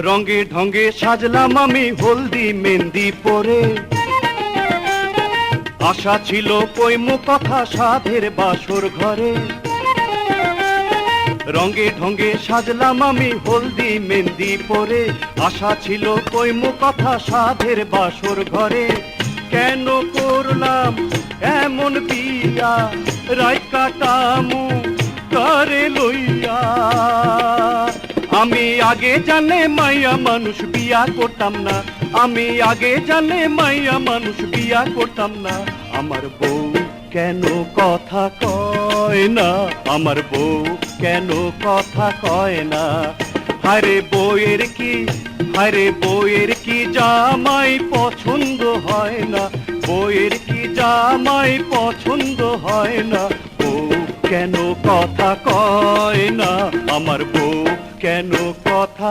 রঙে ঢঙ্গে সাজলাম আমি হলদি মেহেন্দি পরে, আশা ছিল কইমু কথা সাধের বাসর ঘরে। রঙে ঢঙ্গে সাজলাম আমি হলদি মেহেন্দি পরে, আশা ছিল কইমু কথা সাধের বাসর ঘরে। কেন করলাম এমন বিয়া, রাত কাটামু কারে লইয়া। আমি আগে জানে মাইয়া মানুষ বিয়া করতাম না, আমি আগে জানে মাইয়া মানুষ বিয়া করতাম না। আমার বউ কেন কথা কয় না, আমার বউ কেন কথা কয় না। হায়রে বউয়ের কি, হায়রে বউয়ের কি জামাই পছন্দ হয় না, বউয়ের কি জামাই পছন্দ হয় না। বউ কেন কথা কয় না, আমার বউ কেন কথা